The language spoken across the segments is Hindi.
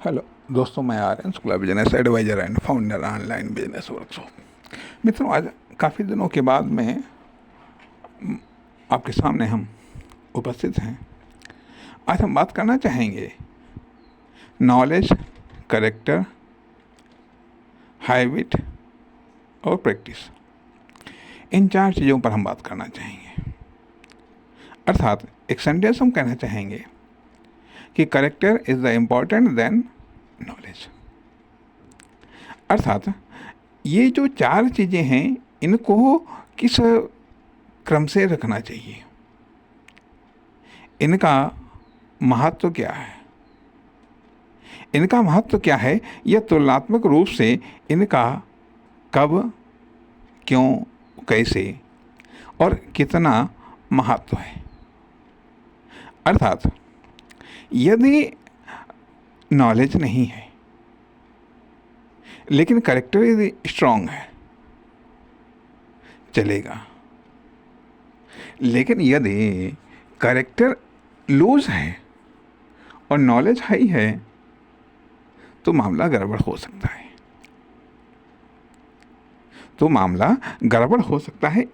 हेलो दोस्तों, मैं Aryan Shukla, business adviser and founder online business workshop. मित्रों, आज काफ़ी दिनों के बाद में आपके सामने हम उपस्थित हैं। आज हम बात करना चाहेंगे नॉलेज, करेक्टर, हैबिट और प्रैक्टिस। इन 4 चीज़ों पर हम बात करना चाहेंगे। अर्थात एक सेंटेंस हम कहना चाहेंगे कि character is the important than knowledge. अर्थात ये जो 4 चीज़ें हैं, इनको किस क्रम से रखना चाहिए, इनका महत्व क्या है, इनका महत्व क्या है, यह तुलनात्मक रूप से इनका कब, क्यों, कैसे और कितना महत्व है। अर्थात यदि नॉलेज नहीं है लेकिन करेक्टर यदि स्ट्रांग है, चलेगा। लेकिन यदि करेक्टर लूज है और नॉलेज हाई है तो मामला गड़बड़ हो सकता है।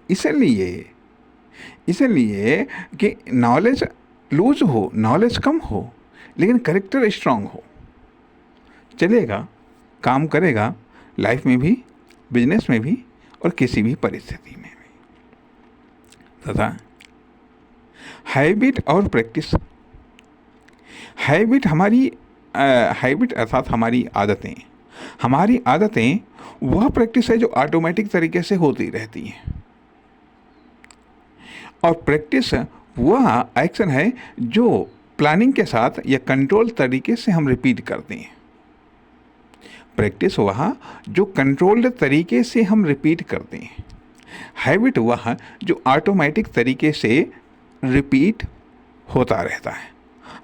इसलिए कि नॉलेज लूज हो, नॉलेज कम हो लेकिन करेक्टर स्ट्रांग हो, चलेगा, काम करेगा, लाइफ में भी, बिजनेस में भी और किसी भी परिस्थिति में भी। तथा हैबिट और प्रैक्टिस। हैबिट अर्थात हमारी आदतें वह प्रैक्टिस है जो ऑटोमेटिक तरीके से होती रहती हैं, और प्रैक्टिस वह एक्शन है जो प्लानिंग के साथ या कंट्रोल तरीके से हम रिपीट करते हैं। प्रैक्टिस वह जो कंट्रोल्ड तरीके से हम रिपीट करते हैं। हैबिट वह जो ऑटोमेटिक तरीके से रिपीट होता रहता है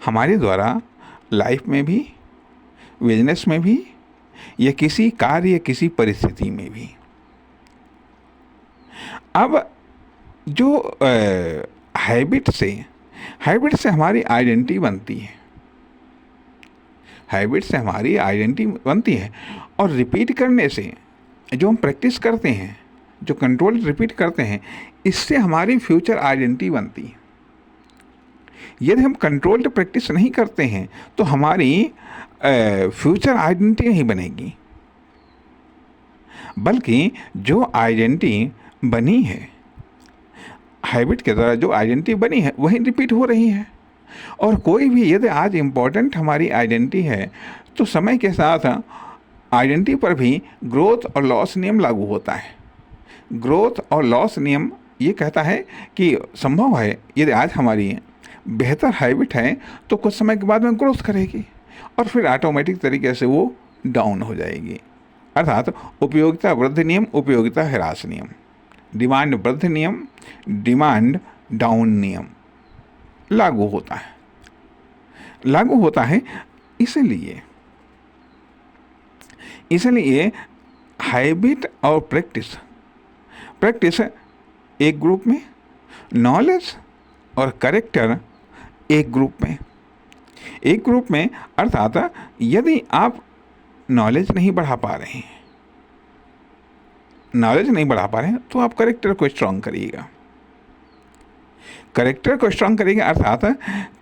हमारे द्वारा, लाइफ में भी, बिजनेस में भी या किसी कार्य या किसी परिस्थिति में भी। अब जो हैबिट से हमारी आइडेंटिटी बनती है, और रिपीट करने से जो हम प्रैक्टिस करते हैं, जो कंट्रोल रिपीट करते हैं, इससे हमारी फ्यूचर आइडेंटिटी बनती है। यदि हम कंट्रोल्ड प्रैक्टिस नहीं करते हैं तो हमारी फ्यूचर आइडेंटिटी नहीं बनेगी, बल्कि जो आइडेंटिटी बनी है, हैबिट के द्वारा जो आइडेंटिटी बनी है वही रिपीट हो रही है। और कोई भी यदि आज इम्पोर्टेंट हमारी आइडेंटिटी है तो समय के साथ आइडेंटिटी पर भी ग्रोथ और लॉस नियम लागू होता है। ग्रोथ और लॉस नियम ये कहता है कि संभव है यदि आज हमारी बेहतर हैबिट है तो कुछ समय के बाद में ग्रोथ करेगी और फिर ऑटोमेटिक तरीके से वो डाउन हो जाएगी। अर्थात उपयोगिता वृद्धि नियम, उपयोगिता ह्रास नियम, डिमांड वृद्धि नियम, डिमांड डाउन नियम लागू होता है। इसलिए हैबिट और प्रैक्टिस एक ग्रुप में, नॉलेज और करेक्टर एक ग्रुप में। अर्थात यदि आप नॉलेज नहीं बढ़ा पा रहे हैं तो आप करेक्टर को स्ट्रांग करिएगा। अर्थात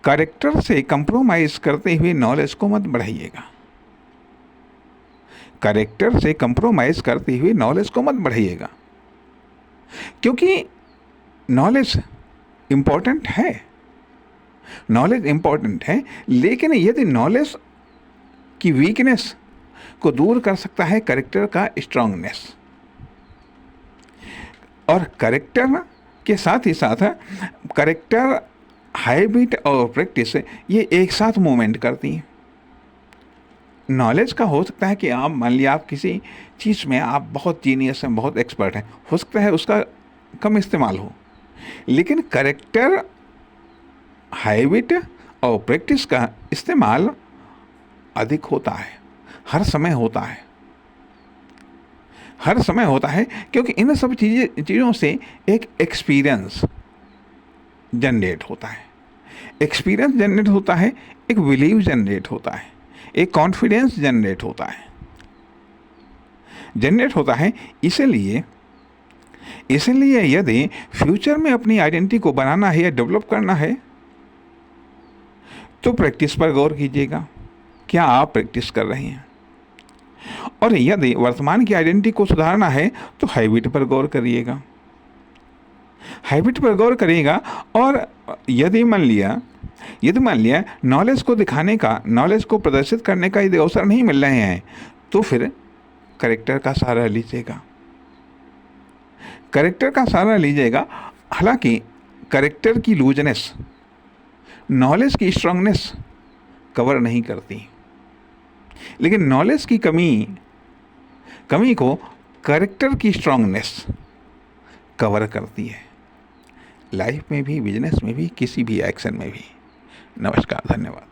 करेक्टर से कंप्रोमाइज करते हुए नॉलेज को मत बढ़ाइएगा। क्योंकि नॉलेज इम्पोर्टेंट है, लेकिन यदि नॉलेज की वीकनेस को दूर कर सकता है करेक्टर का स्ट्रांगनेस, और करेक्टर के साथ ही साथ करेक्टर, हैबिट और प्रैक्टिस ये एक साथ मूवमेंट करती हैं। नॉलेज का हो सकता है कि आप मान लिया आप किसी चीज़ में आप बहुत जीनियस हैं, बहुत एक्सपर्ट हैं, हो सकता है उसका कम इस्तेमाल हो, लेकिन करेक्टर, हैबिट और प्रैक्टिस का इस्तेमाल अधिक होता है, हर समय होता है, क्योंकि इन सब चीज़ों से एक एक्सपीरियंस जनरेट होता है, एक बिलीव जनरेट होता है, एक कॉन्फिडेंस जनरेट होता है। इसलिए यदि फ्यूचर में अपनी आइडेंटिटी को बनाना है या डेवलप करना है तो प्रैक्टिस पर गौर कीजिएगा। क्या आप प्रैक्टिस कर रहे हैं? और यदि वर्तमान की आइडेंटिटी को सुधारना है तो हैबिट पर गौर करिएगा। और यदि मान लिया नॉलेज को दिखाने का, नॉलेज को प्रदर्शित करने का यदि अवसर नहीं मिल रहे हैं तो फिर कैरेक्टर का सहारा लीजिएगा। हालांकि कैरेक्टर की लूजनेस नॉलेज की स्ट्रांगनेस कवर नहीं करती, लेकिन नॉलेज की कमी को कैरेक्टर की स्ट्रांगनेस कवर करती है। लाइफ में भी, बिजनेस में भी, किसी भी एक्शन में भी। नमस्कार, धन्यवाद।